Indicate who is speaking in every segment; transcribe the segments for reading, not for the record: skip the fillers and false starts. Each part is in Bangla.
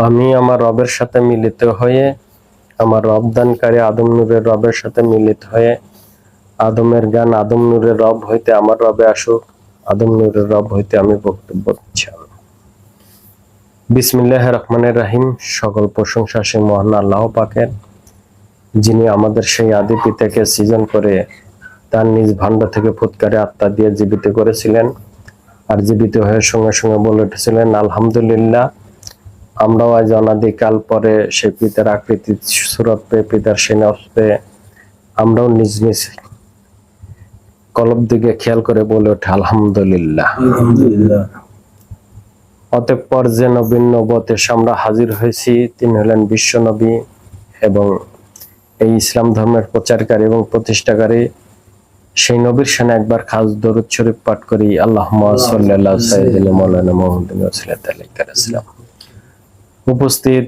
Speaker 1: আমি আমার রবের সাথে মিলিত হয়ে, আমার রবদানকারী আদম নূরের রবের সাথে মিলিত হয়ে, আদমের জ্ঞান আদম নূরের রব হইতে আমার রবে আসুক, আদম নূরের রব হইতে আমি বক্তব্য দিচ্ছি। বিসমিল্লাহির রহমানির রহিম। সকল প্রশংসা সেই মহান আল্লাহ পাকের, যিনি আমাদের সেই আদি পিতাকে সৃজন করে তার নিজ ভাণ্ড থেকে ফুৎকারে আত্মা দিয়ে জীবিত করেছিলেন, আর জীবিত হয়ে সঙ্গে সঙ্গে বলে উঠেছিলেন আলহামদুলিল্লাহ। আমরাও আজ অনাদিকাল পরে সেই পিতার আকৃতির সুরত পেয়ে, পিতার সেই নফস পেয়ে আমরাও নিজ নিজ কলব দিকে খেয়াল করে বলে ওঠে আলহামদুলিল্লাহ। অতঃপর যে নবীন নবতে আমরা হাজির হয়েছি, তিনি হলেন বিশ্ব নবী এবং এই ইসলাম ধর্মের প্রচারকারী এবং প্রতিষ্ঠাকারী। সেই নবীর সামনে একবার খাস দরুদ শরীফ পাঠ করি। আল্লাহুম্মা সাল্লি আলা সাইয়্যিদিনা মাওলানা মুহাম্মাদিন ওয়া সাল্লাল্লাহু আলাইহি ওয়াসাল্লাম। উপস্থিত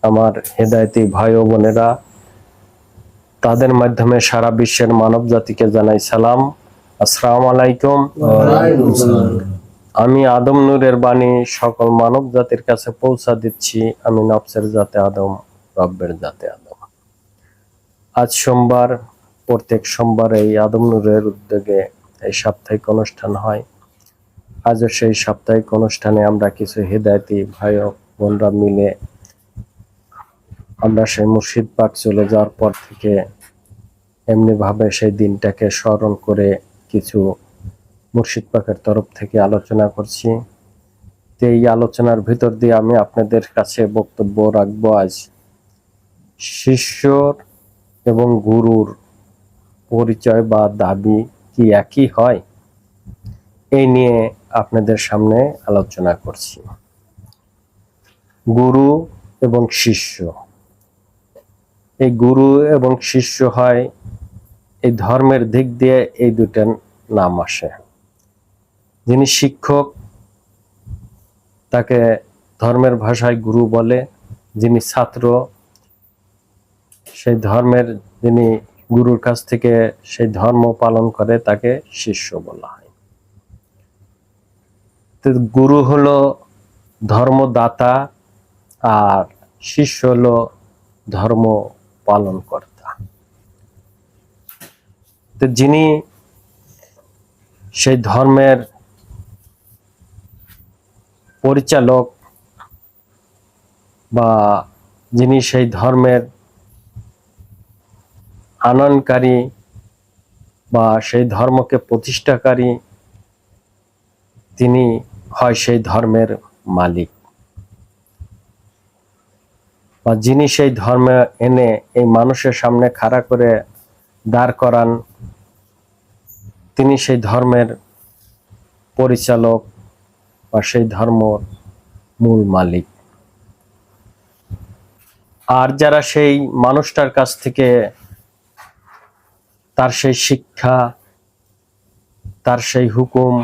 Speaker 1: আমার হেদায়েতি ভাই ও বোনেরা, তাদের মাধ্যমে সারা বিশ্বের মানব জাতিকে জানাই সালাম, আসসালামু আলাইকুম। আমি আদম নূরের বাণী সকল মানব জাতির কাছে পৌঁছা দিচ্ছি। আমি নফসের জাতে আদম, রব্বের জাতে আদম। আজ সোমবার, প্রত্যেক সোমবার এই আদম নূরের উদ্যোগে এই সাপ্তাহিক অনুষ্ঠান হয়। আজও সেই সাপ্তাহিক অনুষ্ঠানে আমরা কিছু হেদায়েতি ভাই ও বোনরা মিলে আমরা সেই মুর্শিদ পাক চলে যাওয়ার পর থেকে এমনি ভাবে সেই দিনটাকে স্মরণ করে কিছু মুর্শিদ পাকের তরফ থেকে আলোচনা করছি। এই আলোচনার ভিতর দিয়ে আমি আপনাদের কাছে বক্তব্য রাখবো আজ শিষ্যর এবং গুরুর পরিচয় বা দাবি কি একই হয়, এই নিয়ে আপনাদের সামনে আলোচনা করছি। গুরু এবং শিষ্য, এই গুরু এবং শিষ্য হয় এই ধর্মের দিক দিয়ে এই দুটার নাম আসে। যিনি শিক্ষক তাকে ধর্মের ভাষায় গুরু বলে, যিনি ছাত্র সেই ধর্মের, যিনি গুরুর কাছ থেকে সেই ধর্ম পালন করে তাকে শিষ্য বলা হয়। তো গুরু হলো ধর্মদাতা আর শিষ্য হলো ধর্ম পালন কর্তা। তো যিনি সেই ধর্মের পরিচালক বা যিনি সেই ধর্মের আনয়নকারী বা সেই ধর্মকে প্রতিষ্ঠাকারী, তিনি হয় সেই ধর্মের মালিক। বা যিনি সেই ধর্মে এনে এই মানুষের সামনে খাড়া করে দাঁড় করান, তিনি সেই ধর্মের পরিচালক বা সেই ধর্মর মূল মালিক। আর যারা সেই মানুষটার কাছ থেকে তার সেই শিক্ষা, তার সেই হুকুম,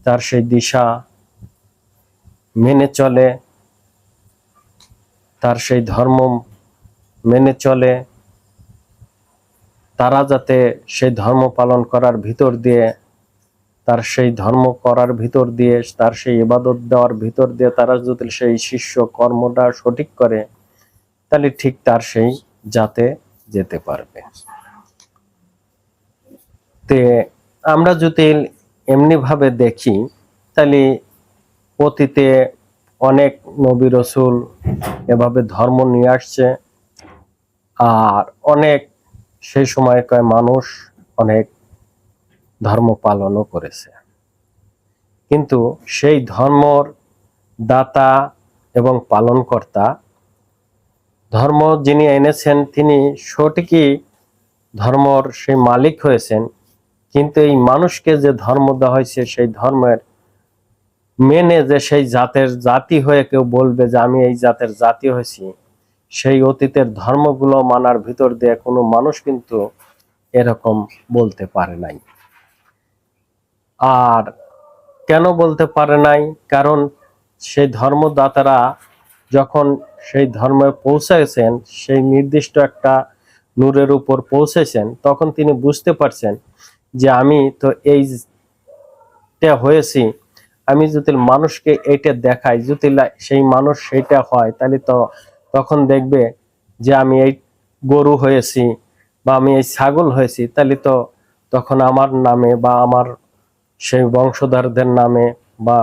Speaker 1: তার সেই দিশা মেনে চলে, তার সেই ধর্ম মেনে চলে, তারা যাতে সেই ধর্ম পালন করার ভিতর দিয়ে, তার সেই ধর্ম করার ভিতর দিয়ে, তার সেই ইবাদত দেওয়ার ভিতর দিয়ে তারা যদি সেই শিষ্য কর্মটা সঠিক করে, তাহলে ঠিক তার সেই জাতে যেতে পারবে। তে আমরা যদি এমনি ভাবে দেখি, তাহলে অতীতে অনেক নবী রসুল এভাবে ধর্ম নিয়ে আসছে, আর অনেক সেই সময়কার মানুষ অনেক ধর্ম পালনও করেছে। কিন্তু সেই ধর্মর দাতা এবং পালনকর্তা, ধর্ম যিনি এনেছেন তিনি সঠিকই ধর্মর সেই মালিক হয়েছেন, কিন্তু এই মানুষকে যে ধর্ম দেওয়া হয়েছে সেই ধর্মের মেনে যে সেই জাতের জাতি হয়ে কেউ বলবে যে আমি এই জাতের জাতি হয়েছি, সেই অতীতের ধর্মগুলো মানার ভিতর দিয়ে কোনো মানুষ কিন্তু এরকম বলতে পারে নাই। আর কেন বলতে পারে নাই? কারণ সেই ধর্মদাতারা যখন সেই ধর্মে পৌঁছেছেন, সেই নির্দিষ্ট একটা নূরের উপর পৌঁছেছেন, তখন তিনি বুঝতে পারছেন যে আমি তো এইটা হয়েছি, আমি যদি মানুষকে এটা দেখাই, যদি সেই মানুষ সেটা হয়, তাহলে তো তখন দেখবে যে আমি এই গরু হয়েছি বা আমি এই ছাগল হয়েছি, তাহলে তো তখন আমার নামে বা আমার সেই বংশধরদের নামে বা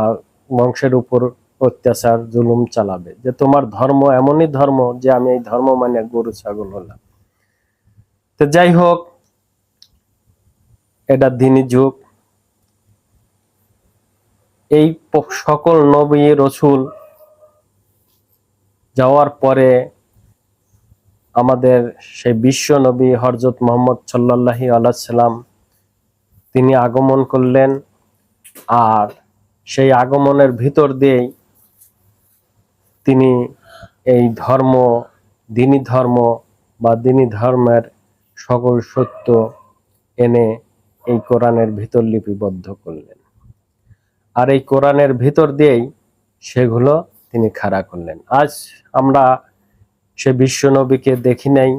Speaker 1: বংশের উপর অত্যাচার জুলুম চালাবে, যে তোমার ধর্ম এমনই ধর্ম যে আমি এই ধর্ম মানে গরু ছাগল হলাম। তো যাই হোক, এটা দিনী যুগ। এই সকল নবী রসুল যাওয়ার পরে আমাদের সেই বিশ্ব নবী হযরত মুহাম্মদ সাল্লাল্লাহু আলাইহি সাল্লাম তিনি আগমন করলেন। আর সেই আগমনের ভিতর দিয়েই তিনি এই ধর্ম, দিনী ধর্ম বা দিনী ধর্মের সকল সত্য এনে এই কোরআনের ভিতর লিপিবদ্ধ করলেন। আর এই কোরআনের ভিতর দিয়েই সেগুলো তিনি খাড়া করলেন। আজ আমরা সে বিশ্ব নবীকে দেখি নাই,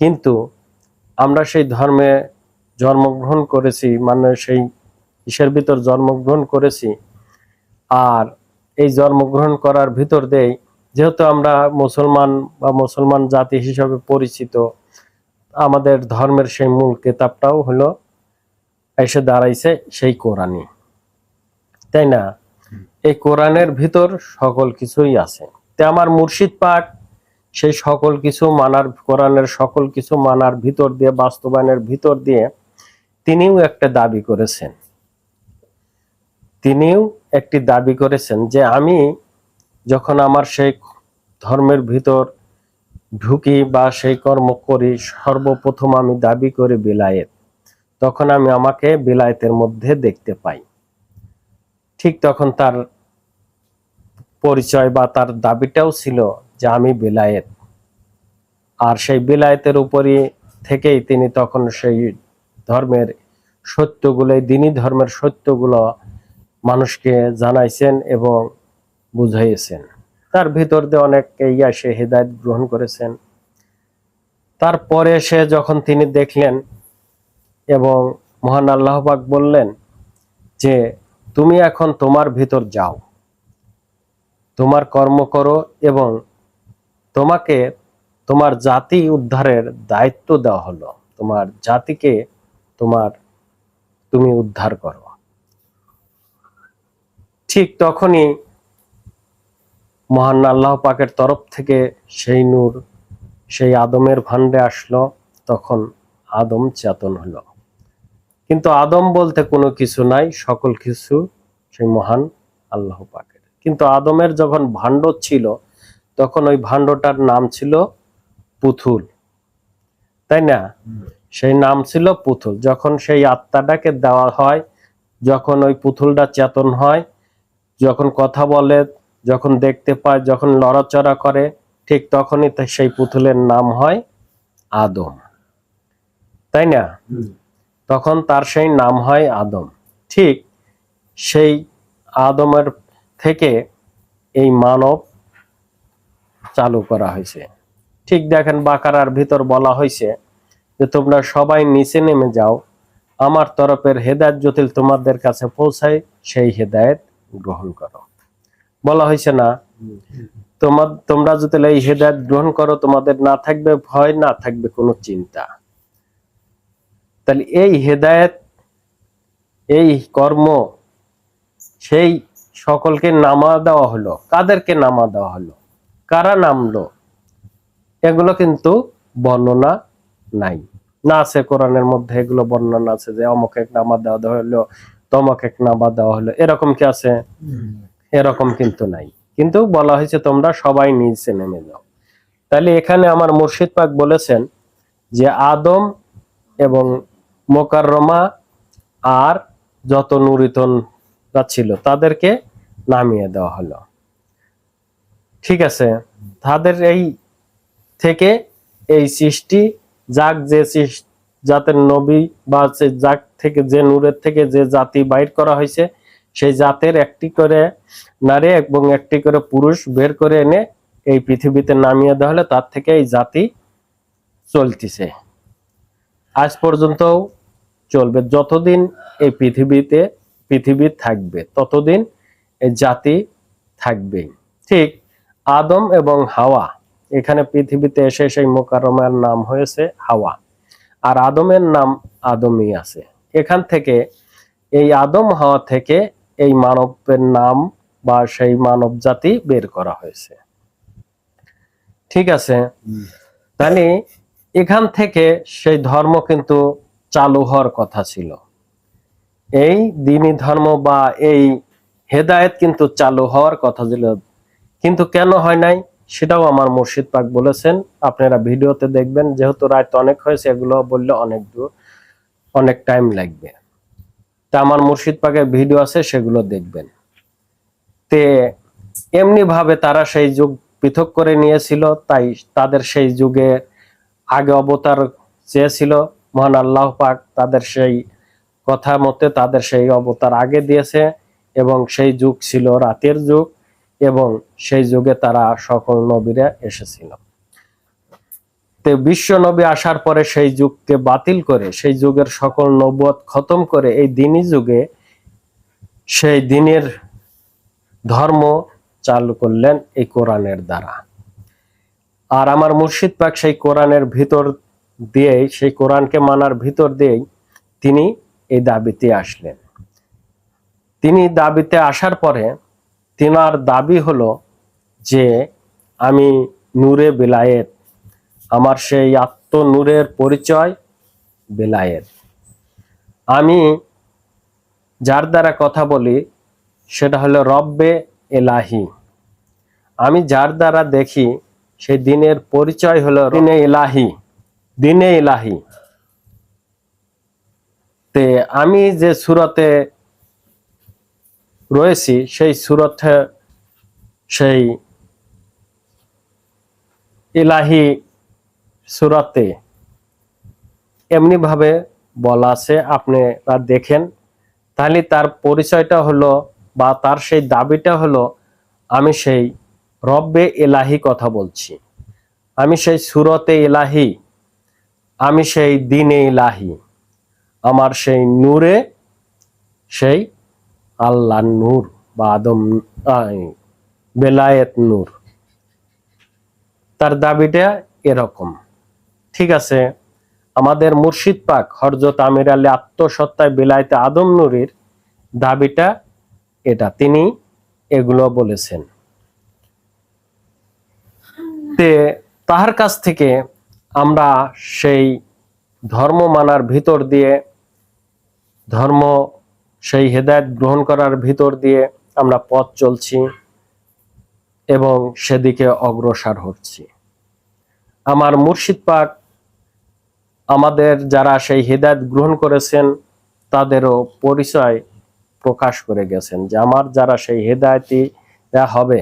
Speaker 1: কিন্তু আমরা সেই ধর্মে জন্মগ্রহণ করেছি, মানে সেই ইসের ভিতর জন্মগ্রহণ করেছি। আর এই জন্মগ্রহণ করার ভিতর দিয়েই যেহেতু আমরা মুসলমান বা মুসলমান জাতি হিসাবে পরিচিত, আমাদের ধর্মের সেই মূল কিতাবটাও হলো এসে দাঁড়াইছে সেই কোরআনই, তাই না? এই কোরআনের ভিতর সকল কিছুই আছে। তে আমার মুর্শিদ পাক সেই সকল কিছু মানার, কোরআনের সকল কিছু মানার ভিতর দিয়ে, বাস্তবায়নের ভিতর দিয়ে তিনিও একটা দাবি করেছেন। তিনিও একটি দাবি করেছেন যে আমি যখন আমার সেই ধর্মের ভিতর ঢুকি বা সেই কর্ম করি, সর্বপ্রথম আমি দাবি করি বিলায়েত। তখন আমি আমাকে বিলায়েতের মধ্যে দেখতে পাই। ঠিক তখন তার পরিচয় বা তার দাবিটাও ছিল যে আমি বিলায়েত। আর সেই বিলায়েতের উপরই থেকেই তিনি তখন সেই ধর্মের সত্যগুলো, দিনী ধর্মের সত্যগুলো মানুষকে জানাইছেন এবং বুঝাইয়েছেন। তার ভিতর দিয়ে অনেকে সে হেদায়েত গ্রহণ করেছেন। তারপরে সে যখন তিনি দেখলেন এবং মহান আল্লাহ পাক বললেন যে তুমি এখন তোমার ভিতর যাও, তোমার কর্ম করো এবং তোমাকে তোমার জাতি উদ্ধারের দায়িত্ব দেওয়া হলো। তোমার জাতিকে তুমি উদ্ধার করো। ঠিক তখনই মহান আল্লাহ পাকের তরফ থেকে সেই নূর সেই আদমের ভান্ডে আসলো। তখন আদম চেতন হলো। কিন্তু আদম বলতে কোনো কিছু নাই, সকল কিছু সেই মহান আল্লাহ পাকের। কিন্তু আদমের যখন ভাণ্ড ছিল, তখন ওই ভাণ্ডটার নাম ছিল পুতুল, তাই না? সেই নাম ছিল পুতুল। যখন সেই আত্মাটাকে দেওয়া হয়, যখন ওই পুতুলটা চেতন হয়, যখন কথা বলে, যখন দেখতে পায়, যখন লড়াচড়া করে, ঠিক তখনই সেই পুতুলের নাম হয় আদম, তাই না? তখন তার সেই নাম হয় আদম। ঠিক সেই আদমের থেকে এই মানব চালু করা হয়েছে। ঠিক দেখেন বাকারার ভিতর বলা হয়েছে যে তোমরা সবাই নিচে নেমে যাও, আমার তরফের হেদায়েত যদি তোমাদের কাছে পৌঁছায় সেই হেদায়েত গ্রহণ করো। বলা হয়েছে না, তোমরা যদি এই হেদায়েত গ্রহণ করো, তোমাদের না থাকবে ভয়, না থাকবে কোনো চিন্তা। তাহলে এই হেদায়েত, এই কর্ম, সেই সকলকে নামা দেওয়া হলো। কাদেরকে নামা দেওয়া হলো, কারা নামলো, এগুলো কিন্তু বর্ণনা নাই। না আছে কোরআনের মধ্যে এগুলো বর্ণনা আছে যে অমুক এক নামা দেওয়া হলো, তমক এক নামা দেওয়া হলো, এরকম কি আছে? এরকম কিন্তু নাই। কিন্তু বলা হয়েছে তোমরা সবাই নিচে নেমে যাও। তাহলে এখানে আমার মুর্শিদ পাক বলেছেন যে আদম এবং মোকাররমা আর যত নুরিতনরা ছিল তাদেরকে নামিয়ে দেওয়া হলো। ঠিক আছে, তাদের এই থেকে এই সৃষ্টি, যাক যে জাতের নবী বা যাক থেকে যে নূরের থেকে যে জাতি বাইর করা হয়েছে, সেই জাতের একটি করে নারী এবং একটি করে পুরুষ বের করে এনে এই পৃথিবীতে নামিয়ে দেওয়া হলে তার থেকে এই জাতি চলতেছে, আজ পর্যন্ত চলবে। যতদিন এই পৃথিবী থাকবে ততদিন এই জাতি থাকবেই। ঠিক আদম এবং হাওয়া, এখানে পৃথিবীতে এসে সেই মুকাররমার নাম হয়েছে হাওয়া, আর আদমের নাম আদমই আছে। এখান থেকে এই আদম হাওয়া থেকে এই মানবের নাম বা সেই মানব জাতি বের করা হয়েছে। ঠিক আছে, তাহলে এখান থেকে সেই ধর্ম কিন্তু চালু হওয়ার কথা ছিল। এই দ্বীনি ধর্ম বা এই হেদায়েত কিন্তু চালু হওয়ার কথা ছিল, কিন্তু কেন হয় নাই সেটাও আমার মুর্শিদ পাক বলেছেন। আপনারা ভিডিওতে দেখবেন, যেহেতু রাত অনেক হয়েছে, এগুলো বললে অনেক টাইম লাগবে। তা আমার মুর্শিদ পাকের ভিডিও আছে, সেগুলো দেখবেন। তে এমনি ভাবে তারা সেই যুগ পৃথক করে নিয়েছিল, তাই তাদের সেই যুগে আগে অবতার চেয়েছিল মহান আল্লাহ পাক, তাদের সেই কথা মতে তাদের সেই অবতার আগে দিয়েছে, এবং সেই যুগ ছিল রাতের যুগ, এবং সেই যুগে তারা সকল নবীরা এসেছিল। তো বিশ্ব নবী আসার পরে সেই যুগকে বাতিল করে, সেই যুগের সকল নবুয়ত খতম করে এই দ্বীনি যুগে সেই দ্বীনের ধর্ম চালু করলেন এই কোরআনের দ্বারা। আর আমার মুর্শিদ পাক সেই কোরআনের ভিতর দিয়ে, সেই কোরআনকে মানার ভিতর দিয়েই তিনি এই দাবিতে আসলেন। তিনি দাবিতে আসার পরে তিনার দাবি হলো যে আমি নূরে বেলায়েত, আমার সেই আত্ম নূরের পরিচয় বেলায়েত। আমি যার দ্বারা কথা বলি সেটা হলো রব্বে এলাহি। আমি যার দ্বারা দেখি সেই দিনের পরিচয় হলো দিনে ইলাহি, দিনে ইলাহি। তে আমি যে সূরাতে রয়েছি সেই সূরাতে সেই ইলাহি সূরাতে এমনি ভাবে বলা আছে, আপনারা দেখেন, তাহলে তার পরিচয়টা হলো বা তার সেই দাবিটা হলো আমি সেই রব্বে এলাহি কথা বলছি, আমি সেই সূরাতে ইলাহি, আমি সেই দিনে ইলাহি, আমার সেই নূরে, সেই আল্লাহ নূর বা আদম বেলায়েত নূর। তার দাবিটা এরকম। ঠিক আছে, আমাদের মুর্শিদ পাক হযরত আমির আলী আত্মসত্তায় বেলায়েতে আদম নূরের দাবিটা এটা, তিনি এগুলো বলেছেন। তে তাহার কাছ থেকে আমরা সেই ধর্ম মানার ভিতর দিয়ে, ধর্ম সেই হেদায়েত গ্রহণ করার ভিতর দিয়ে আমরা পথ চলছি এবং সেদিকে অগ্রসর হচ্ছি। আমার মুর্শিদ পাক আমাদের যারা সেই হেদায়েত গ্রহণ করেছেন তাদেরও পরিচয় প্রকাশ করে গেছেন, যে আমার যারা সেই হেদায়েতি হবে,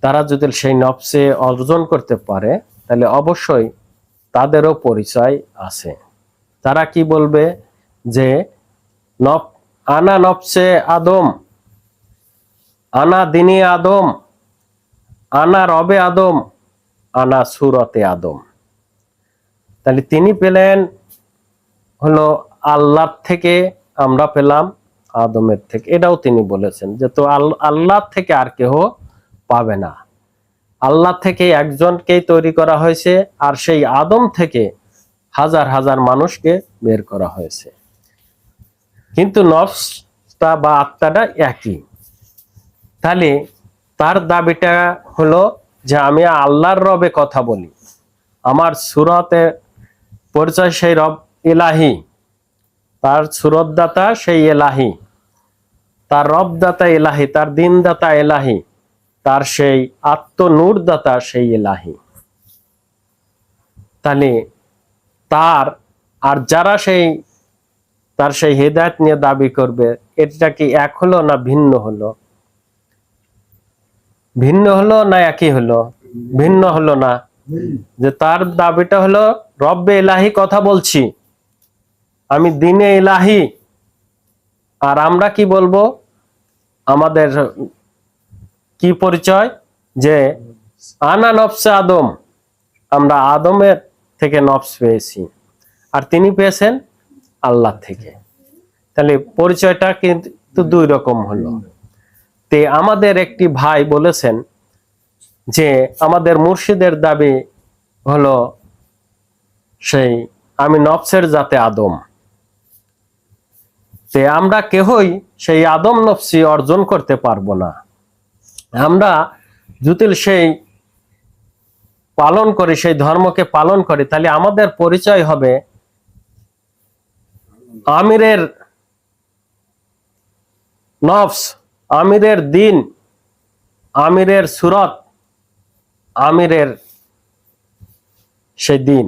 Speaker 1: তারা যদি সেই নফসে অর্জন করতে পারে তাহলে অবশ্যই তাদেরও পরিচয় আছে। তারা কি বলবে যে আনা নফসে আদম, আনা দিনে আদম, আনা রবে আদম, আনা সুরতে আদম। তাহলে তিনি পেলেন হলো আল্লাহর থেকে, আমরা পেলাম আদমের থেকে। এটাও তিনি বলেছেন যে তো আল্লাহ থেকে আর কেহ পাবে না, আল্লাহ থেকে একজনকেই তৈরি করা হয়েছে, আর সেই আদম থেকে হাজার হাজার মানুষকে বের করা হয়েছে, কিন্তু নফসটা বা আত্মাটা একই। তাহলে তার দাবিটা হলো যে আমি আল্লাহর রবে কথা বলি, আমার সূরাতে পরিচয় সেই রব ইলাহি, তার সূরতদাতা সেই ইলাহি, তার রবদাতা ইলাহি, তার দিনদাতা ইলাহি, তার সেই আত্মনূরদাতা সেই ইলাহি। তাহলে তার আর যারা সেই তার সেই হেদায়েত নিয়ে দাবি করবে, এটা কি এক হলো না ভিন্ন হলো? ভিন্ন হলো না একই হলো? ভিন্ন হলো না। যে তার দাবিটা হলো রব্বে ইলাহি কথা বলছি, আমি দিনে ইলাহি, আর আমরা কি বলবো, আমাদের কি পরিচয়, যে আনা নফসে আদম, আমরা আদমের থেকে নফস পেয়েছি, আর তিনি পেয়েছেন আল্লাহ থেকে। তাহলে পরিচয়টা কিন্তু দুই রকম হলো। তে আমাদের একটি ভাই বলেছেন যে আমাদের মুর্শিদের দাবি হলো সেই আমি নফসের জাতে আদম। তে আমরা কেহই সেই আদম নফসি অর্জন করতে পারবো না। আমরা যদি সেই পালন করি, সেই ধর্মকে পালন করি, তাহলে আমাদের পরিচয় হবে আমিরের নফস, আমিরের দিন, আমিরের সুরত, আমিরের সেই দিন।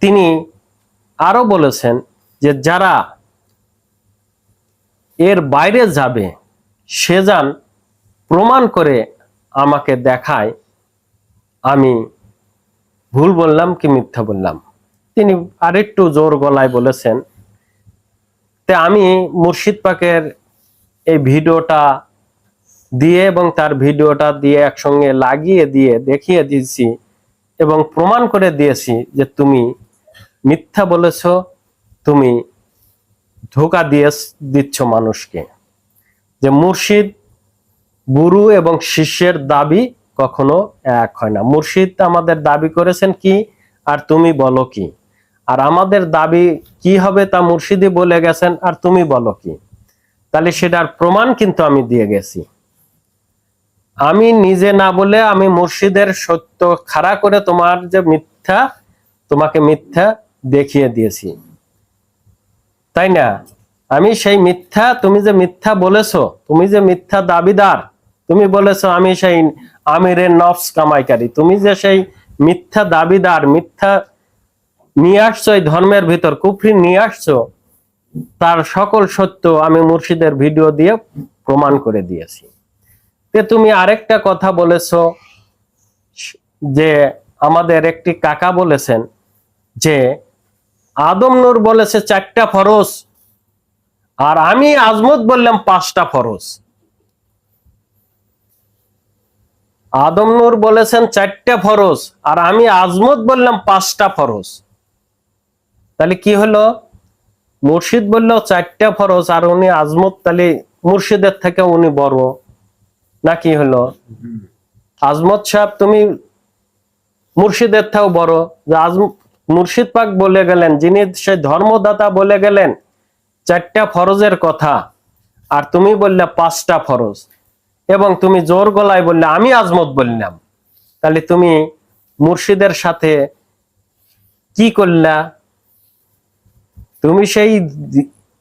Speaker 1: তিনি আরো বলেছেন যে যারা এর বাইরে যাবে সে যান প্রমাণ করে আমাকে দেখায় আমি ভুল বললাম কি মিথ্যা বললাম। তিনি আরেকটু জোর গলায় বলেছেন। তে আমি মুর্শিদ পাকের এই ভিডিওটা দিয়ে এবং তার ভিডিওটা দিয়ে একসঙ্গে লাগিয়ে দিয়ে দেখিয়ে দিয়েছি এবং প্রমাণ করে দিয়েছি যে তুমি মিথ্যা বলেছ, তুমি ধোঁকা দিচ্ছ মানুষকে। যে মুর্শিদ, গুরু এবং শিষ্যের দাবি কখনো এক হয় না। মুর্শিদ আমাদের দাবি করেছেন কি, আর তুমি বলো কি, আর আমাদের দাবি কি হবে তা মুর্শিদই বলে গেছেন, আর তুমি বলো কি। তাহলে সেটার প্রমাণ কিন্তু আমি দিয়ে গেছি। আমি নিজে না বলে আমি মুর্শিদের সত্য খাড়া করে তোমার যে মিথ্যা, তোমাকে মিথ্যা দেখিয়ে দিয়েছি, তাই না? আমি সেই মিথ্যা, তুমি যে মিথ্যা বলেছো, তুমি যে মিথ্যা দাবিদার, তুমি বলেছো আমি সেই আমিরের নফস কামাইকারী, তুমি যে সেই মিথ্যা দাবিদার, মিথ্যা নিয়ে আসছো এই ধর্মের ভিতর, কুফরি নিয়ে আসছো, তার সকল সত্য আমি মুর্শিদের ভিডিও দিয়ে প্রমাণ করে দিয়েছি। তুমি আরেকটা কথা বলেছো যে আমাদের একটি কাকা বলেছেন যে আদম নূর বলেছে 4টা ফরজ, আর আমি আজমত বললাম 5টা ফরজ। আদম নূর বলেছেন 4টা ফরজ, আর আমি আজমত বললাম 5টা ফরজ। তাহলে কি হলো? মুর্শিদ বললো 4টা ফরজ, আর উনি আজমত, তাহলে মুর্শিদের থেকে উনি বড় না? কি হলো? আজমত সাহেব তুমি মুর্শিদের থেকেও বড়। মুর্শিদ পাক বলে গেলেন, যিনি সেই ধর্মদাতা বলে গেলেন 4টা ফরজের কথা, আর তুমি বললে 5টা ফরজ, এবং তুমি জোর গলায় বললে আমি আজমত বললাম। তাহলে তুমি মুর্শিদের সাথে কি করলা? তুমি সেই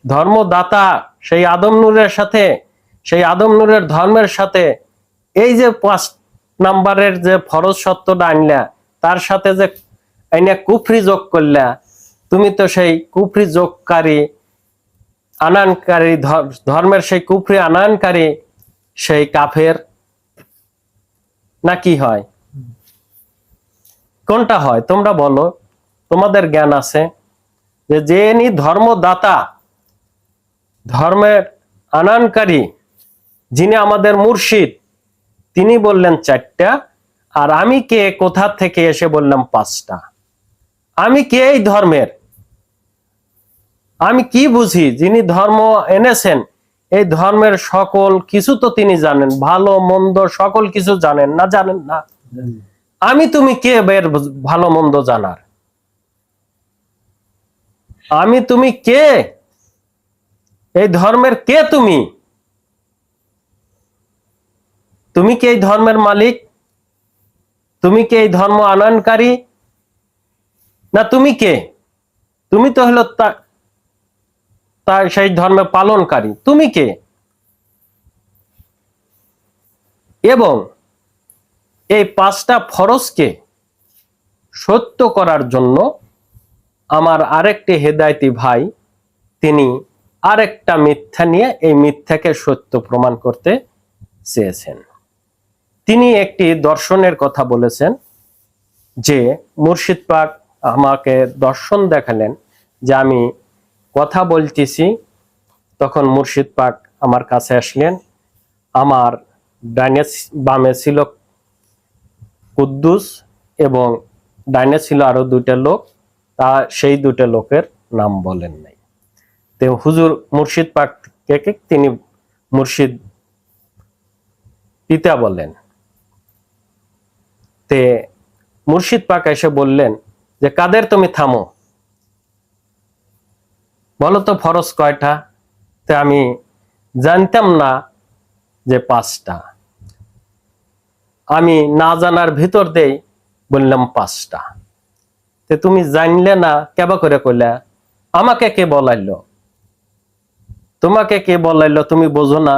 Speaker 1: ধর্মদাতা, সেই আদম নূরের সাথে, সেই আদম নূরের ধর্মের সাথে এই যে 5 নাম্বারের যে ফরজ সত্যটা আনলা, তার সাথে যে আইনা কুফরি যোগ করলা, তুমি তো সেই কুফরি যোগকারী, আনানকারী, ধর্মের সেই কুফরি আনানকারী সেই কাফের না? কি হয়? কোনটা হয় তোমরা বলো, তোমাদের জ্ঞান আছে? যে যিনি ধর্মদাতা, ধর্মের আনানকারী, যিনি আমাদের মুর্শিদ, তিনি বললেন 4টা, আর আমি কে, কোথা থেকে এসে বললাম 5টা। আমি কে এই ধর্মের? আমি কি বুঝি? যিনি ধর্ম এনেছেন, এই ধর্মের সকল কিছু তো তিনি জানেন, ভালো মন্দ সকল কিছু জানেন না? জানেন না? আমি তুমি কে বের ভালো মন্দ জানার? আমি তুমি কে? এই ধর্মের কে তুমি? তুমি কি এই ধর্মের মালিক? তুমি কি এই ধর্ম আনয়নকারী? না তুমি কে? তুমি তো হলো তার সেই ধর্মে পালনকারী। তুমি কে? এবং এই 5টা ফরজকে সত্য করার জন্য আমার আরেকটি হেদায়েতি ভাই, তিনি আরেকটা মিথ্যা নিয়ে এই মিথ্যাকে সত্য প্রমাণ করতে চেয়েছেন। তিনি একটি দর্শনের কথা বলেছেন যে মুর্শিদ পাক আমাকে দর্শন দেখালেন যে আমি কথা বলতেছি, তখন মুর্শিদ পাক আমার কাছে আসলেন। আমার ডাইনে বামে ছিল কুদ্দুস এবং ডাইনে ছিল আরো 2টা লোক, তা সেই 2টা লোকের নাম বলেন নাই। তো হুজুর মুর্শিদ পাক কে কে? তিনি মুর্শিদ পিতা বলেন। তে মুর্শিদ পাক এসে বললেন যে কাদের তুমি থামো, বলো তো ফরজ কয়টা? তে আমি জানতাম না যে 5টা। আমি না জানার ভিতর দেই বললাম 5টা। তে তুমি জানলে না কেবা করে কইলা? আমাকে কে বলাইলো? তোমাকে কে বলাইলো? তুমি বোঝো না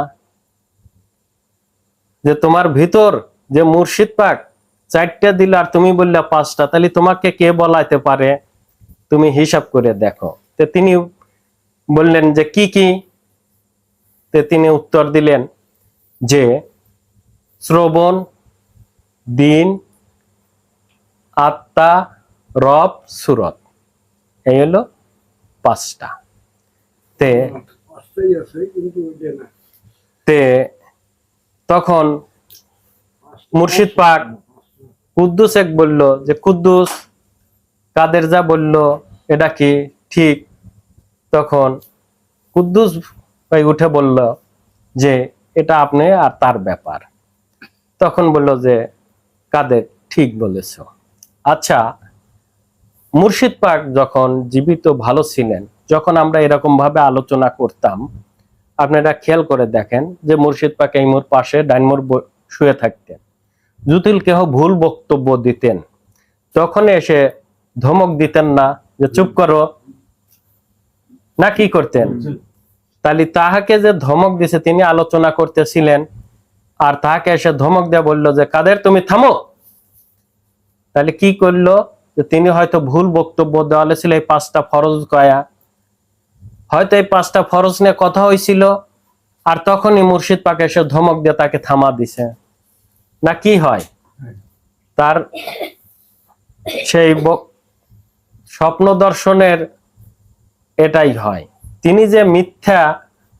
Speaker 1: যে তোমার ভিতর যে মুর্শিদ পাক 4টা দিল আর তুমি বললা 5টা, তাহলে তোমাকে কে বলাইতে পারে? তুমি হিসাব করে দেখো। তে তিনি বললেন যে কি কি? তে তিনি উত্তর দিলেন যে শ্রবণ, দিন, আত্মা, রব, সুরত, এই হলো 5টা। তে তে তখন মুর্শিদ পাক কুদ্দুস এক বলল যে কুদ্দুস, কাদের যা বলল এটা কি ঠিক? তখন কুদ্দুস ভাই উঠে বলল যে এটা আপনি আর তার ব্যাপার। তখন বলল যে কাদের ঠিক বলেছ। আচ্ছা, মুর্শিদ পাক যখন জীবিত ভালো ছিলেন, যখন আমরা এরকম ভাবে আলোচনা করতাম, আপনারা খেয়াল করে দেখেন যে মুর্শিদ পাক এই মোর পাশে ডাইনমোর শুয়ে থাকতেন। জুতিল কেহ ভুল বক্তব্য দিতেন, তখন এসে ধমক দিতেন না যে চুপ করো, না কি করতেন? তাহলে তাহাকে যে ধমক দিছে, তিনি আলোচনা করতেছিলেন আর তাহাকে এসে ধমক দেয়া বললো যে কাদের তুমি থামো। তাহলে কি করলো? যে তিনি হয়তো ভুল বক্তব্য দেওয়ালে ছিল এই 5টা ফরজ কয়া, হয়তো এই 5টা ফরজ নিয়ে কথা হয়েছিল, আর তখনই মুর্শিদ পাক এসে ধমক দিয়ে তাকে থামা দিছে। না কি হয়? তার সেই স্বপ্ন দর্শনের এটাই হয়। তিনি যে মিথ্যা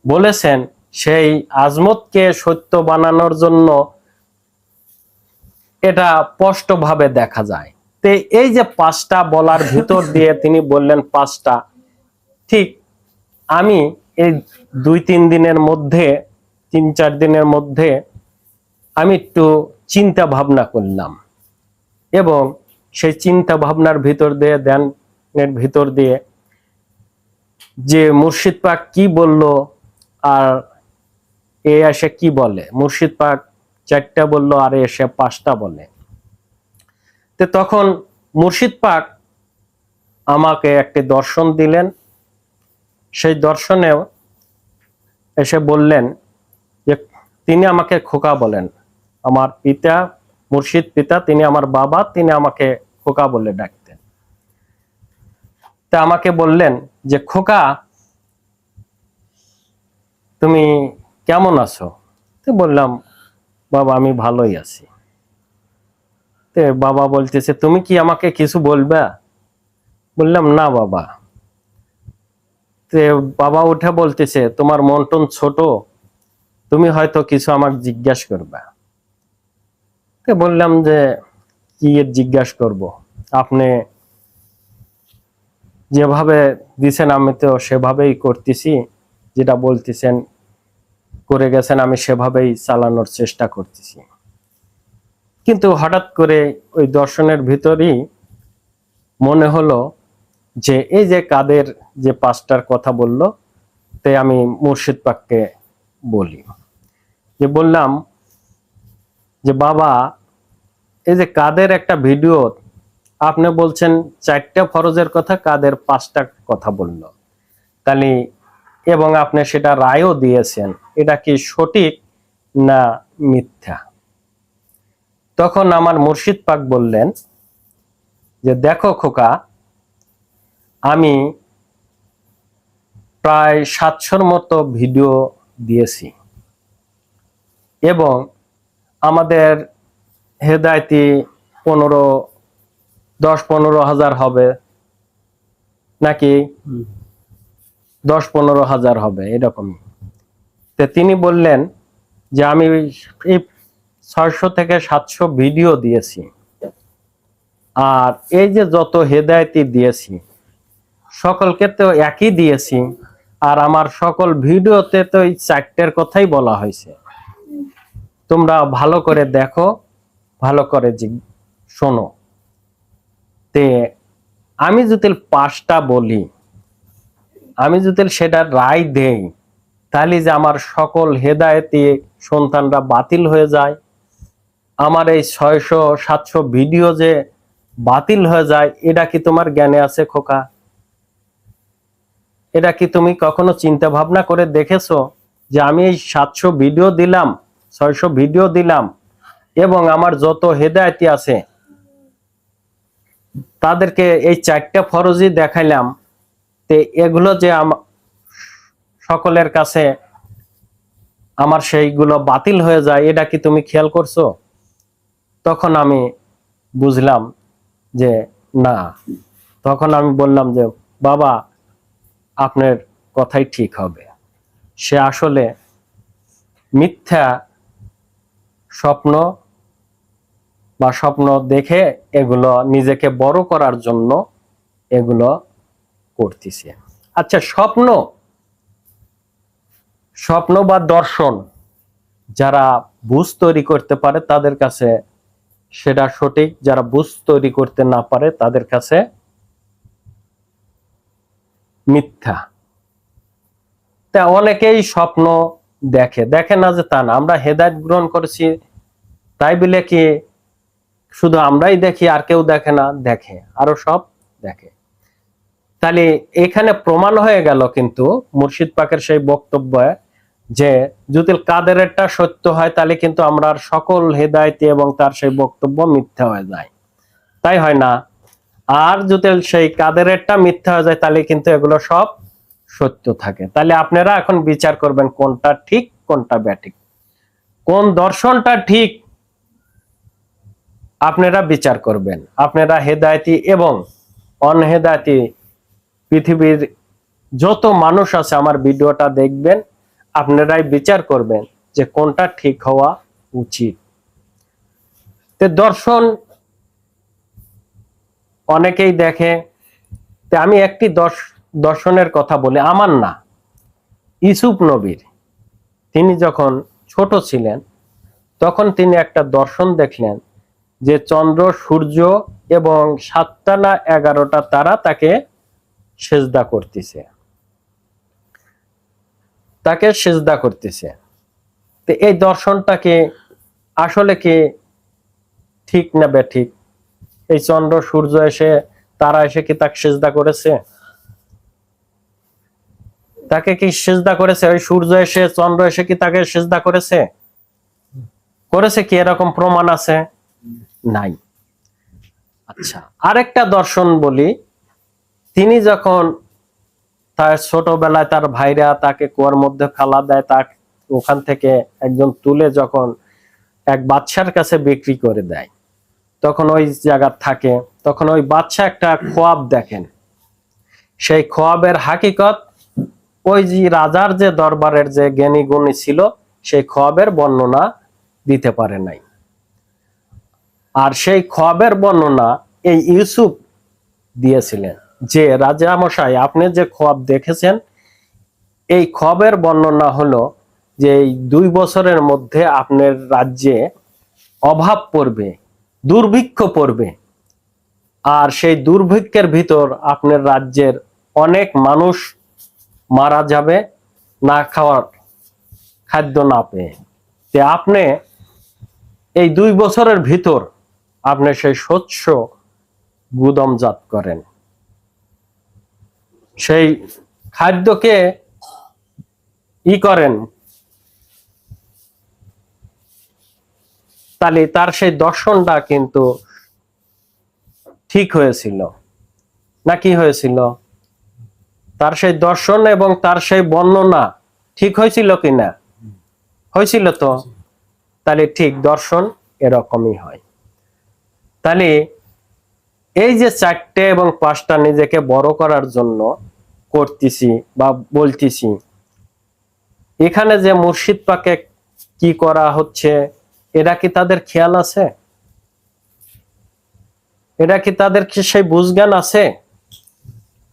Speaker 1: বলেছেন, সেই আজমতকে সত্য বানানোর জন্য এটা স্পষ্ট ভাবে দেখা যায়। তো এই যে 5টা বলার ভিতর দিয়ে তিনি বললেন 5টা, ঠিক আমি এই 2-3 দিনের মধ্যে, 3-4 দিনের মধ্যে আমি একটু চিন্তা ভাবনা করলাম, এবং সেই চিন্তা ভাবনার ভিতর দিয়ে, ধ্যানের ভিতর দিয়ে যে মুর্শিদ পাক কি বলল আর এ এসে কি বলে, মুর্শিদ পাক 4টা বলল আর এসে 5টা বলে। তো তখন মুর্শিদ পাক আমাকে একটি দর্শন দিলেন। সেই দর্শনেও এসে বললেন যে তিনি আমাকে খোকা বলেন। আমার পিতা, মুর্শিদ পিতা, তিনি আমার বাবা, তিনি আমাকে খোকা বলে ডাকতেন। তা আমাকে বললেন যে খোকা, তুমি কেমন আছো? তো বললাম বাবা আমি ভালোই আছি। তে বাবা বলতেছে তুমি কি আমাকে কিছু বলবা? বললাম না বাবা। তে বাবা উঠে বলতেছে তোমার মন টন ছোট, তুমি হয়তো কিছু আমাকে জিজ্ঞাসা করবা। তে বললাম যে কি জিজ্ঞাসা করব, আপনি যেভাবে দিছেন আমি তো সেভাবেই করতেছি, যেটা বলতেছেন করে গেছেন আমি সেভাবেই চালানোর চেষ্টা করতেছি। কিন্তু হঠাৎ করে ওই দর্শনের ভিতরই মনে হলো যে এই যে কাদের যে 5টার কথা বলল, তাই আমি মুর্শিদ পাককে বলি, যে বললাম যে বাবা এই যে কাদের একটা ভিডিও আপনি বলছেন 4টা ফরজের কথা, কাদের 5টা কথা বলল, তাহলে এবং আপনি সেটা রায়ও দিয়েছেন, এটা কি সঠিক না মিথ্যা? তখন আমার মুর্শিদ পাক বললেন যে দেখো খোকা, আমি প্রায় 700-র মতো ভিডিও দিয়েছি, এবং আমাদের হেদায়েতি 10-15 হাজার হবে নাকি 10-15 হাজার হবে এরকম। তো তিনি বললেন যে আমি এই 600 থেকে 700 ভিডিও দিয়েছি, আর এই যে যত হেদায়েতি দিয়েছি সকলকে তো একই দিয়েছি, আর আমার সকল ভিডিওতে তো এই 4টের কথাই বলা হয়েছে। তোমরা ভালো করে দেখো, ভালো করে শোনো। তে আমি যদি 5টা বলি, আমি যদি সেটা রায় দেই, তাহলে যে আমার সকল হেদায়েতি সন্তানরা বাতিল হয়ে যায়, আমার এই 600-700 ভিডিও যে বাতিল হয়ে যায়, এটা কি তোমার জ্ঞানে আছে খোকা? এটা কি তুমি কখনো চিন্তা ভাবনা করে দেখেছো যে আমি এই 700 ভিডিও দিলাম, 600 ভিডিও দিলাম, এবং আমার যত হেদায়েতি আছে তাদেরকে এই 4টা ফরজই দেখাইলাম, তে এগুলো যে সকলের কাছে আমার সেইগুলো বাতিল হয়ে যায়, এটা কি তুমি খেয়াল করছো? তখন আমি বুঝলাম যে না। তখন আমি বললাম যে বাবা, আপনার কথাই ঠিক হবে। সে আসলে মিথ্যা স্বপ্ন বা স্বপ্ন দেখে এগুলো নিজেকে বড় করার জন্য এগুলো করতেছে। আচ্ছা, স্বপ্ন বা দর্শন যারা বুঝ তৈরি করতে পারে তাদের কাছে সেটা সঠিক, যারা বুঝ তৈরি করতে না পারে তাদের কাছে মিথ্যা। তা অনেকেই স্বপ্ন দেখে না যে তা না। আমরা হেদায়েত গ্রহণ করেছি তাই বলে কি শুধু আমরাই দেখি আর কেউ দেখে না? দেখে, আরো সব দেখে। তাহলে এখানে প্রমাণ হয়ে গেল কিন্তু মুর্শিদ পাকের সেই বক্তব্য যে যদি কাদেরেরটা সত্য হয় তাহলে কিন্তু আমরা সকল হেদায়েতি এবং তার সেই বক্তব্য মিথ্যা হয়ে যায়, তাই হয় না? আর যদি সেই কাদেরেরটা মিথ্যা হয়ে যায় তাহলে কিন্তু এগুলো সব সত্য থাকে। তাহলে আপনারা এখন বিচার করবেন কোনটা ঠিক কোনটা ব্যাঠিক, কোন দর্শনটা ঠিক আপনারা বিচার করবেন। আপনারা হেদায়েতি এবং অনহেদায়েতি পৃথিবীর যত মানুষ আছে আমার ভিডিওটা দেখবেন, আপনারাই বিচার করবেন যে কোনটা ঠিক হওয়া উচিত। তো দর্শন অনেকেই দেখে। তো আমি একটি দর্শনের কথা বলি, আমার না, ইউসুফ নবীর। তিনি যখন ছোট ছিলেন তখন তিনি একটা দর্শন দেখলেন যে চন্দ্র, সূর্য এবং 7টা না 11টা তারা তাকে সেজদা করতেছে, তো এই দর্শনটাকে আসলে কি ঠিক না বেঠিক? এই চন্দ্র, সূর্য এসে, তারা এসে কি তাকে সেজদা করেছে? তাকে কি সেজদা করেছে? ওই সূর্য এসে, চন্দ্র এসে কি তাকে সেজদা করেছে? কি এরকম প্রমাণ আছে? নাই। আচ্ছা, আরেকটা দর্শন বলি। তিনি যখন তার ছোটবেলায় তার ভাইরা তাকে কুয়ার মধ্যে ফেলা দেয়, তাকে ওখান থেকে একজন তুলে যখন এক বাদশার কাছে বিক্রি করে দেয়, তখন ওই জায়গা থাকে, তখন ওই বাদশা একটা খোয়াব দেখেন। সেই খোয়াবের হাকিকত ওই যে রাজার যে দরবারের যে জ্ঞানী গুণী ছিল সেই খোয়াবের বর্ণনা দিতে পারে নাই। আর সেই খোয়াবের বর্ণনা এই ইউসুফ দিয়েছিলেন যে রাজা মশাই, আপনি যে খোয়াব দেখেছেন, এই খোয়াবের বর্ণনা হলো যে এই 2 বছরের মধ্যে আপনার রাজ্যে অভাব পড়বে, দুর্ভিক্ষ পড়বে, আর সেই দুর্ভিক্ষের ভিতর আপনার রাজ্যের অনেক মানুষ মারা যাবে না খাওয়ার, খাদ্য না পেয়ে। যে আপনি এই 2 বছরের ভিতর আপনি সেই শস্য গুদামজাত করেন, সেই খাদ্যকে করেন, তাহলে তার সেই দর্শনটা কিন্তু ঠিক হয়েছিল না? কি হয়েছিল? তার সেই দর্শন এবং তার সেই বর্ণনা ঠিক হয়েছিল কিনা? হয়েছিল তো। তাহলে ঠিক দর্শন এরকমই হয়। তাহলে এই যে 4টে এবং 5টা নিজেকে বড় করার জন্য করতেছি বা বলতেছি, এখানে যে মুর্শিদ পাকে কি করা হচ্ছে এটা কি তাদের খেয়াল আছে? এটা কি তাদের কি সেই বুঝজ্ঞান আছে?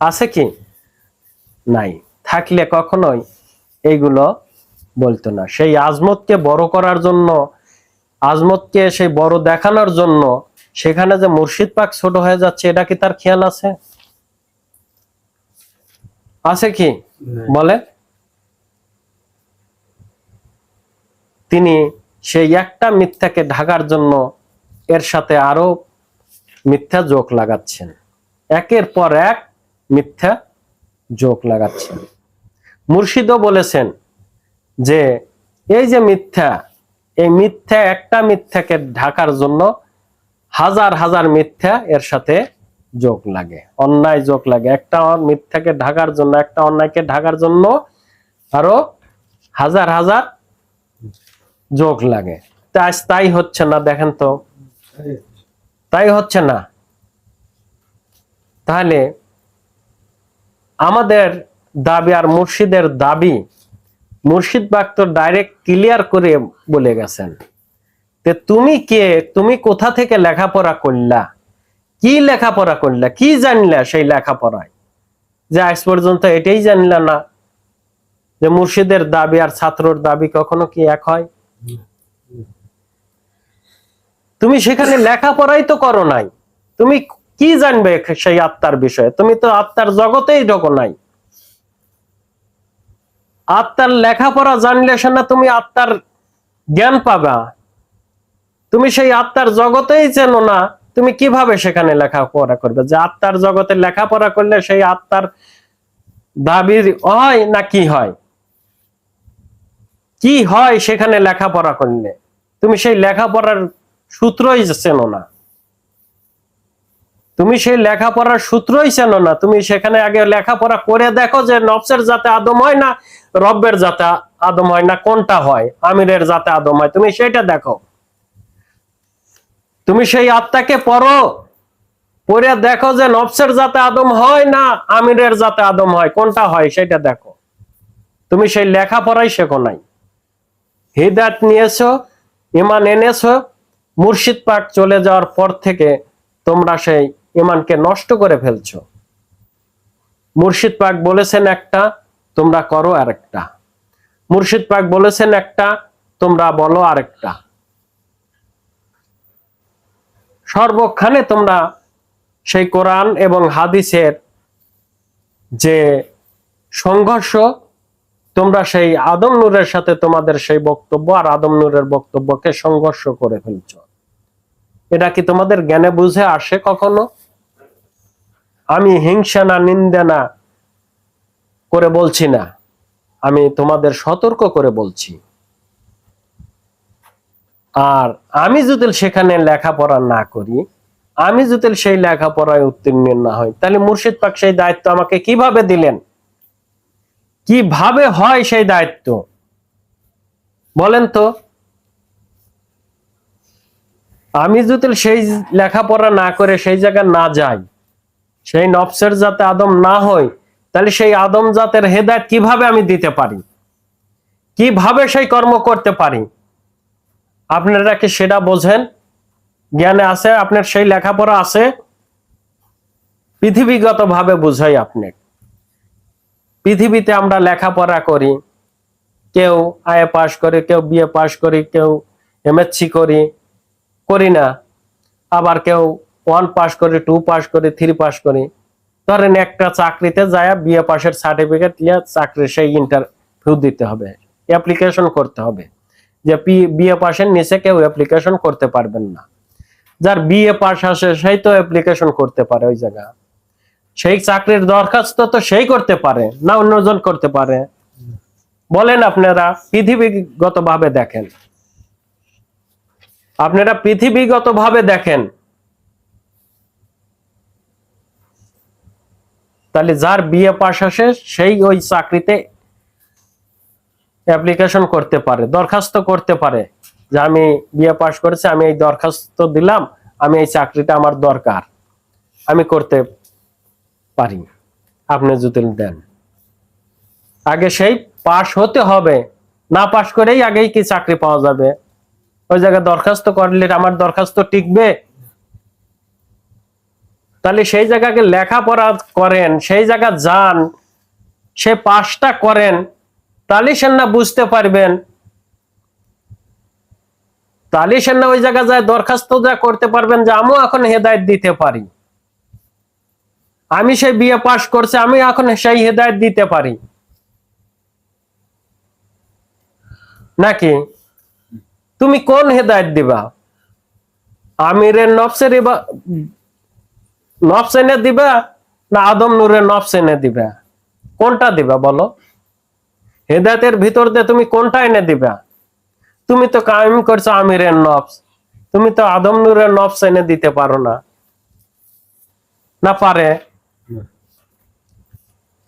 Speaker 1: আছে কি? নাই। থাকলে কখনোই এইগুলো বলতো না। সেই আজমতকে বড় করার জন্য, আজমতকে সেই বড় দেখানোর জন্য সেখানে যে মুর্শিদ পাক ছোট হয়ে যাচ্ছে, এটা কি তার খেয়াল আছে? আছে কি বলে? তিনি সেই একটা মিথ্যাকে ঢাকার জন্য এর সাথে আরো মিথ্যা যোগ লাগাচ্ছেন, একের পর এক মিথ্যা যোগ লাগাচ্ছেন। মুর্শিদও বলেছেন যে এই যে মিথ্যা, এই মিথ্যা একটা মিথ্যাকে ঢাকার জন্য হাজার হাজার মিথ্যা এর সাথে যোগ লাগে, অন্যায় যোগ লাগে। একটা মিথ্যাকে ঢাকার জন্য, একটা অন্যায়কে ঢাকার জন্য আরো হাজার হাজার যোগ লাগে। তাই হচ্ছে না, দেখেন তো, তাই হচ্ছে না। তাহলে আমাদের দাবি আর মুর্শিদের দাবি, মুর্শিদ পাক তো ডাইরেক্ট ক্লিয়ার করে বলে গেছেন যে তুমি কে, তুমি কোথা থেকে লেখাপড়া করলা, কি লেখাপড়া করলা, কি জানলা সেই লেখাপড়ায়, যে আজ পর্যন্ত এটাই জানলা না যে মুর্শিদের দাবি আর ছাত্রর দাবি কখনো কি এক হয়? তুমি সেখানে লেখাপড়াই তো করো নাই, তুমি কি জানবে সেই আত্মার বিষয়ে? তুমি তো আত্মার জগতেই ঢোকো নাই। আত্মার লেখাপড়া জানলে সে না তুমি আত্মার জ্ঞান পাবা। তুমি সেই আত্মার জগতেই চেনো না, তুমি কিভাবে সেখানে লেখাপড়া করবে? যে আত্মার জগতে লেখাপড়া করলে সেই আত্মার দাবির হয় না কি হয়? কি হয় সেখানে লেখাপড়া করলে? তুমি সেই লেখাপড়ার সূত্রই চেনো না, তুমি সেই লেখাপড়ার সূত্রই চেনো না। তুমি সেখানে আগে লেখাপড়া করে দেখো যে নফসের জাতে আদম হয় না রব্বের জাতে আদম হয়, না কোনটা হয়, আমিরের জাতে আদম হয়, তুমি সেটা দেখো। তুমি সেই আত্মাকে পড়ো, পড়ে দেখো যে নফসের জাতে আদম হয় না আমিরের জাতে আদম হয়, কোনটা হয় সেটা দেখো। তুমি সেই লেখাপড়াই শেখো নাই। হিদায়াত নিয়েছো, ঈমান এনেছো, মুর্শিদ পাক চলে যাওয়ার পর থেকে তোমরা সেই ঈমানকে নষ্ট করে ফেলছো। মুর্শিদ পাক বলেছেন একটা, তোমরা করো আরেকটা। মুর্শিদ পাক বলেছেন একটা, তোমরা বলো আরেকটা। সর্বক্ষণে তোমরা সেই কোরআন এবং হাদিসের যে সংঘর্ষ, তোমরা সেই আদম নূরের সাথে তোমাদের সেই বক্তব্য আর আদম নূরের বক্তব্যকে সংঘর্ষ করে ফেলছো। এটা কি তোমাদের জ্ঞানে বুঝে আসে কখনো? আমি হিংসা না নিন্দা না করে বলছি না, আমি তোমাদের সতর্ক করে বলছি। আর আমি যদি সেখানে লেখাপড়া না করি, আমি যদি সেই লেখাপড়ায় উত্তীর্ণ না হই, তাহলে মুর্শিদ পাক সেই দায়িত্ব আমাকে কিভাবে দিলেন? কিভাবে হয় সেই দায়িত্ব বলেন তো? আমি যদি সেই লেখাপড়া না করে সেই জায়গায় না যাই, সেই নফসের জাতে আদম না হই, তাহলে সেই আদম জাতের হেদায়েত কিভাবে আমি দিতে পারি? কিভাবে সেই কর্ম করতে পারি? আপনারা কি সেটা বোঝেন? জ্ঞানে আছে আপনার, সেই লেখাপড়া আছে? পৃথিবীগত ভাবে বুঝাই আপনি। পৃথিবীতে আমরা লেখাপড়া করি, কেউ আইএ পাস করে, কেউ বিএ পাস করি, কেউ এমএসসি করি না, আবার কেউ 1 পাস করে, 2 পাস করে, 3 পাস করি। ধরেন একটা চাকরিতে যায় বিএ পাসের সার্টিফিকেট নিয়ে চাকরির সেই ইন্টারভিউ দিতে হবে, অ্যাপ্লিকেশন করতে হবে। যে বিএ পাসের নিচে কেউ অ্যাপ্লিকেশন করতে পারবেন না। যার বিএ পাস আসে সেই তো অ্যাপ্লিকেশন করতে পারে ওই জায়গা। সেই চাকরির দরখাস্ত তো সেই করতে পারে না, অন্যজন করতে পারে? বলেন আপনারা পৃথিবীগত ভাবে দেখেন, আপনারা পৃথিবীগত ভাবে দেখেন। তাহলে যার বিএ পাস আসে সেই ওই চাকরিতে অ্যাপ্লিকেশন করতে পারে, দরখাস্ত করতে পারে যে আমি বিএ পাস করেছি, আমি এই দরখাস্ত দিলাম, আমি এই চাকরিটা আমার দরকার, আমি করতে পারি। আপনি যদি দেন, আগে সেই পাস হতে হবে, না পাস করেই আগেই কি চাকরি পাওয়া যাবে? ওই জায়গায় দরখাস্ত করলে আমার দরখাস্ত টিকবে? তাহলে সেই জায়গাকে লেখাপড়া করেন, সেই জায়গা যান, সে পাঁচটা করেন, তাহলে সে না বুঝতে পারবেন, তাহলে সে না ওই জায়গায় যায় দরখাস্ত যা করতে পারবেন যে আমিও এখন হেদায়েত দিতে পারি, আমি সেই বিয়ে পাশ করছি, আমি এখন সেই হেদায়েত দিতে পারি। নাকি তুমি কোন হেদায়েত দিবা? আমিরের নফসের নফস এনে দিবা, না আদম নূরের নফস এনে দিবা? কোনটা দিবা বলো? হেদায়েতের ভিতর দিয়ে তুমি কোনটা এনে দিবা? তুমি তো কায়েম করছো আমিরের নফস, তুমি তো আদম নূরের নফস এনে দিতে পারো না, না পারে?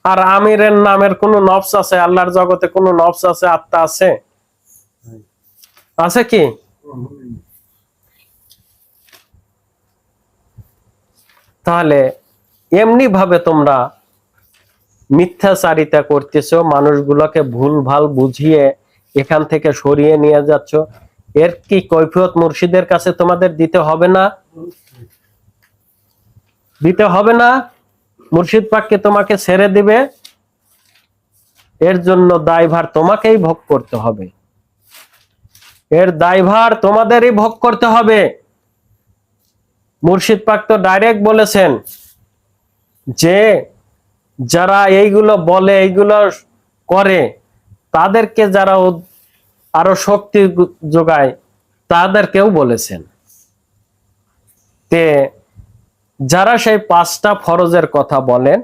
Speaker 1: আর আমিরের নামের কোন নফস আছে? আল্লাহর জগতে কোন নফস আছে, আত্মা আছে? আছে কি? তাহলে এমনি ভাবে তোমরা মিথ্যাচারিতা করতেছো, মানুষগুলোকে ভুল ভাল বুঝিয়ে এখান থেকে সরিয়ে নিয়ে যাচ্ছ। এর কি কৈফিয়ত মুর্শিদের কাছে তোমাদের দিতে হবে না? দিতে হবে না? মুর্শিদ পাককে তোমাকে ছেড়ে দিবে? এর জন্য দায়ভার তোমাকেই ভোগ করতে হবে, এর দায়ভার তোমাদেরই ভোগ করতে হবে। মুর্শিদ পাক তো ডাইরেক্ট বলেছেন যে যারা এইগুলো বলে, এইগুলো করে, তাদেরকে যারা আরো শক্তি যোগায়, তাদেরকেও বলেছেন। তে যারা সেই পাঁচটা ফরজের কথা বলেন,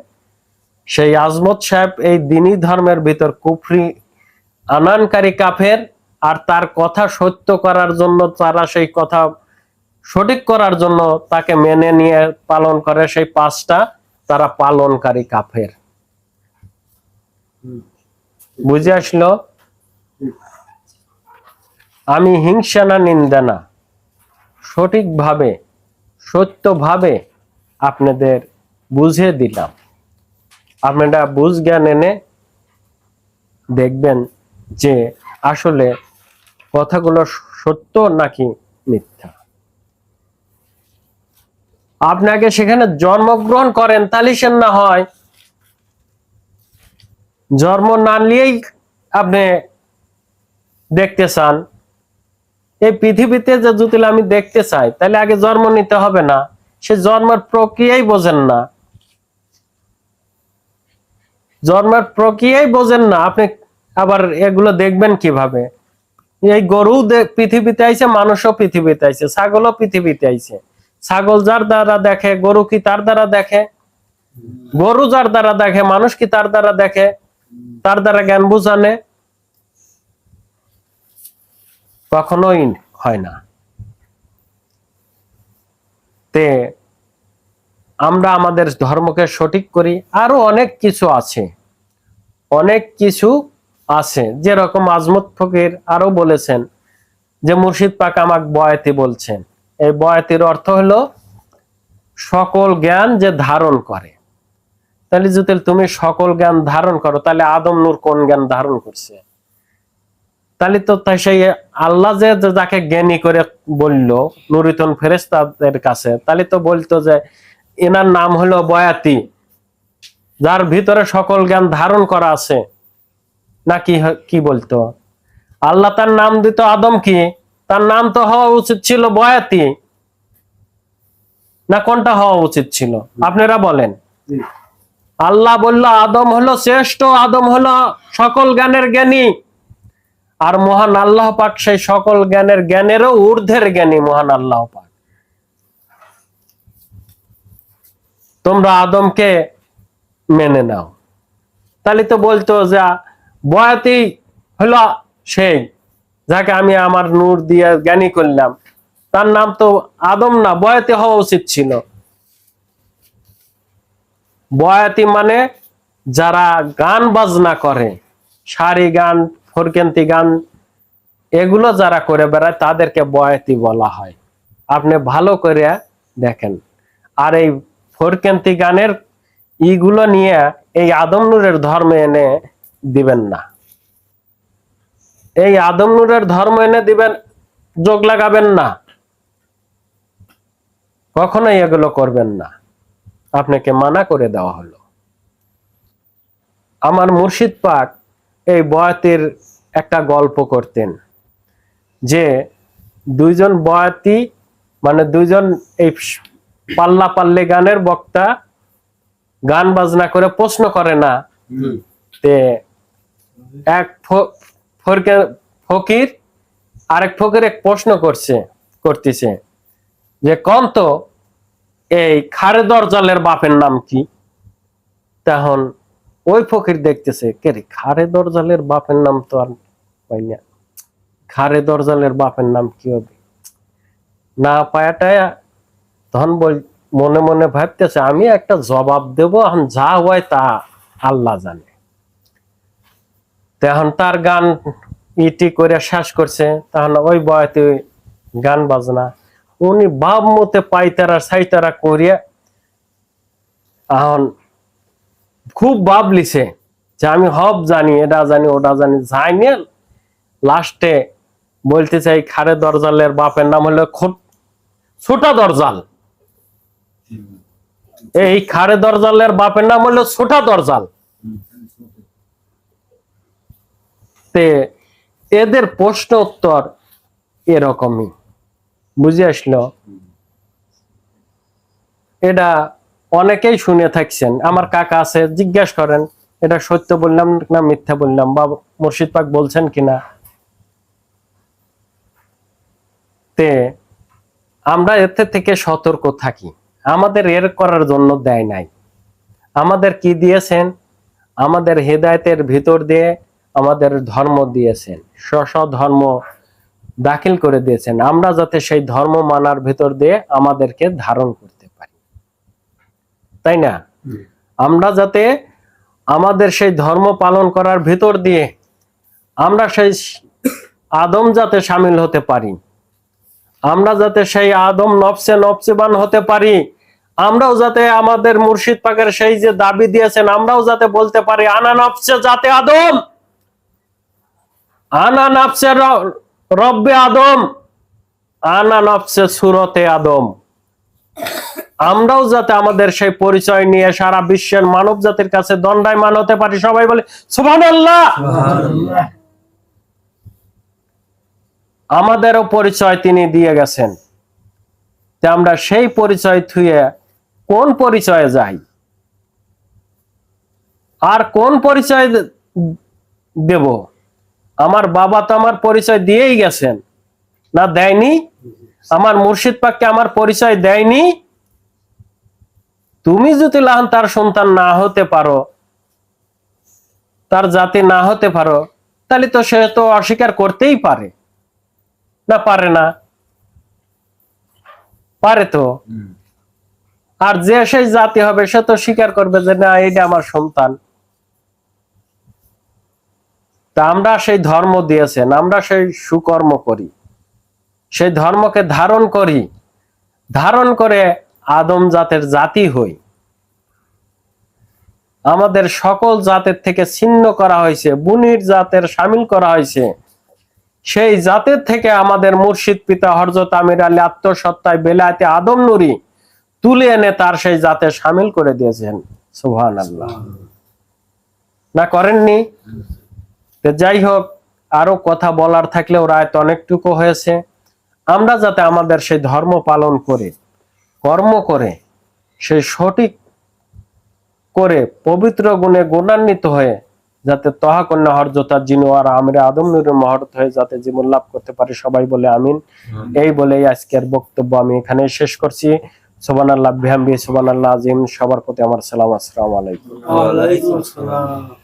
Speaker 1: সেই আজমত সাহেব এই দ্বীনি ধর্মের ভিতর কুফরি আনানকারী কাফের, আর তার কথা সত্য করার জন্য, তারা সেই কথা সঠিক করার জন্য তাকে মেনে নিয়ে পালন করে, সেই পাঁচটা তারা পালনকারী কাফের। বুঝে আসলো? আমি হিংসা না নিন্দা না, সঠিকভাবে সত্যভাবে আপনাদের বুঝিয়ে দিলাম। আপনারা বুঝ জ্ঞান এনে দেখবেন যে আসলে কথাগুলো সত্য নাকি মিথ্যা। আপনাকে সেখানে জন্মগ্রহণ করেন, তাহলে সে না হয় জন্ম না নিয়েই আপনি দেখতে চান এই পৃথিবীতে যে যদি আমি দেখতে চাই, তাহলে আগে জন্ম নিতে হবে না? সে জন্মের প্রক্রিয়াই বোঝেন না, জন্মের প্রক্রিয়াই বোঝেন না, আপনি আবার এগুলো দেখবেন কিভাবে? এই গরু পৃথিবীতে আইছে, মানুষও পৃথিবীতে আইছে, ছাগলও পৃথিবীতে আইছে। ছাগল যার দ্বারা দেখে, গরু কি তার দ্বারা দেখে? গরু যার দ্বারা দেখে, মানুষ কি তার দ্বারা দেখে? তার দ্বারা জ্ঞান বুঝানে কখনোই হয় না। তে আমরা আমাদের ধর্মকে সঠিক করি। আরো অনেক কিছু আছে, অনেক কিছু আছে। যেরকম আজমত ফকির আরো বলেছেন যে মুর্শিদ পাক আমাকে বয়াতি বলছেন। এই বয়াতির অর্থ হলো সকল জ্ঞান যে ধারণ করে। তাহলে যদি তুমি সকল জ্ঞান ধারণ করো, তাহলে আদম নূর কোন জ্ঞান ধারণ করছে? তাহলে তো তাই সেই আল্লাহ যে যাকে জ্ঞানী করে বললো নুরিতন ফেরেশতাদের কাছে, তাহলে তো বলতো যে এনার নাম হলো বয়াতি, যার ভিতরে সকল জ্ঞান ধারণ করা আছে। নাকি কি বলতো? আল্লাহ তার নাম দিত আদম, কি তার নাম তো হওয়া উচিত ছিল বয়াতি, না কোনটা হওয়া উচিত ছিল? আপনারা বলেন। আল্লাহ বলল আদম হলো শ্রেষ্ঠ, আদম হলো সকল জ্ঞানের জ্ঞানী, আর মহান আল্লাহ পাক সেই সকল জ্ঞানের জ্ঞানেরও ঊর্ধ্বের জ্ঞানী মহান আল্লাহ পাক। তোমরা আদমকে মেনে নাও, তাহলে তো বলতো যে বয়াতি হলো সেই যাকে আমি আমার নূর দিয়ে জ্ঞানী করলাম, তার নাম তো আদম না, বয়াতি হওয়া উচিত ছিল। বয়াতি মানে যারা গান বাজনা করে, সারি গান, ফরকেন্তি গান, এগুলো যারা করে বেড়ায় তাদেরকে বয়াতি বলা হয়। আপনি ভালো করে দেখেন। আর এই ফরকেন্তি গানের ইগুলো নিয়ে এই আদম নূরের ধর্মে এনে দিবেন না, এই আদম নূরের ধর্ম এনে দিবেন, যোগ লাগাবেন না, কখনোই এগুলো করবেন না, আপনাকে মানা করে দেওয়া হলো। আমার মুর্শিদ পাক এই বয়াতির একটা গল্প করতেন যে দুইজন বয়াতি মানে দুইজন এই পাল্লা পাল্লে গানের বক্তা গান বাজনা করে প্রশ্ন করে না, তে এক ফকির আরেক ফকির এক প্রশ্ন করতেছে যে কোন তো এই খারে দরজালের বাপের নাম কি? তখন ওই ফকির দেখতেছে কে রে, খারে দরজালের বাপের নাম তো আর পাই না, খারে দরজালের বাপের নাম কি হবে না পায়াটায়া। তখন মনে মনে ভাবতেছে আমি একটা জবাব দেবো, এখন যা হয় তা আল্লাহ জানে। তখন তার গান ইটি করে শেষ করছে, তখন ওই বয়াতে গান বাজনা উনি বাপ মতে পাইতারা সাইতারা করিয়া এখন খুব ভাবলিছে যে আমি হব জানি, এটা জানি, ওটা জানি, যাইনি। লাস্টে বলতে চাই খারে দরজালের বাপের নাম হলো ছোটা দরজাল। এই খারে দরজালের বাপের নাম হলো ছোটা দরজাল। তে এদের প্রশ্ন উত্তর এরকমই বুঝে আসলো। এটা অনেকেই শুনে থাকছেন, আমার কাকা আছে, জিজ্ঞেস করেন এটা সত্য বললাম না মিথ্যা বললাম বা মুর্শিদ পাক বলছেন কিনা। তে আমরা এতে থেকে সতর্ক থাকি, আমাদের এর করার জন্য দেয় নাই। আমাদের কি দিয়েছেন? আমাদের হেদায়েতের ভিতর দিয়ে আমাদের ধর্ম দিয়েছেন, স্ব ধর্ম দাখিল করে দিয়েছেন, আমরা যাতে সেই ধর্ম মানার ভিতর দিয়ে আমাদেরকে ধারণ করতে পারি, তাই না? আমরা যাতে আমাদের সেই ধর্ম পালন করার ভিতর দিয়ে আমরা সেই আদম যাতে সামিল হতে পারি, আমরা যাতে সেই আদম নফসেবান হতে পারি, আমরাও যাতে আমাদের মুর্শিদ পাকের সেই যে দাবি দিয়েছেন আমরাও যাতে বলতে পারি আনা নফসে জাতে আদম, আনা নফসে রব্বে আদম, আনা নফসে সুরতে আদম। আমরাও যাতে আমাদের সেই পরিচয় নিয়ে সারা বিশ্বের মানব জাতির কাছে দণ্ডায়মান হতে পারি। সবাই বলে সুবহানাল্লাহ। আমাদেরও পরিচয় তিনি দিয়ে গেছেন, তে আমরা সেই পরিচয় থুয়ে কোন পরিচয়ে যাই আর কোন পরিচয় দেব? আমার বাবা তো আমার পরিচয় দিয়েই গেছেন, না দেয়নি? আমার মুর্শিদ পাককে আমার পরিচয় দেয়নি? তুমি যদি লাহান তার সন্তান না হতে পারো, তার জাতি না হতে পারো, তাহলে তো সে তো অস্বীকার করতেই পারে না? পারে না? পারে তো। আর যে সেই জাতি হবে সে তো স্বীকার করবে যে না এটা আমার সন্তান। তা আমরা সেই ধর্ম দিয়েছেন, আমরা সেই সুকর্ম করি, সেই ধর্মকে ধারণ করি, ধারণ করে আদম জাতের জাতি হই। আমাদের সকল জাতের থেকে ছিন্ন করা হয়েছে, বুনির জাতের সামিল করা হয়েছে। সেই জাতের থেকে আমাদের মুর্শিদ পিতা হযরত আমির আলী আত্মসত্তায় বেলায়েতে আদম নুরি তুলে এনে তার সেই জাতে সামিল করে দিয়েছেন। সুবহানাল্লাহ। না করেননি? যাই হোক, আরো কথা বলার থাকলেও রাত অনেকটুকু হয়েছে। আমরা যাতে আমাদের সেই ধর্ম পালন করে কর্ম করে সেই সঠিক করে পবিত্র গুণে গুণান্বিত হয়ে যাতে তহা কন্যা হরজতা জিনোয়ার আমিরে আদম নুরের মহরত হয়ে যাতে জীবন লাভ করতে পারে। সবাই বলে আমিন। এই বলেই আজকের বক্তব্য আমি এখানে শেষ করছি। সুবহানাল্লাহ বিহামদিহি সুবহানাল্লাহ আযীম। সবার প্রতি আমার সালাম। আসসালামু আলাইকুম।
Speaker 2: ওয়া আলাইকুম আসসালাম।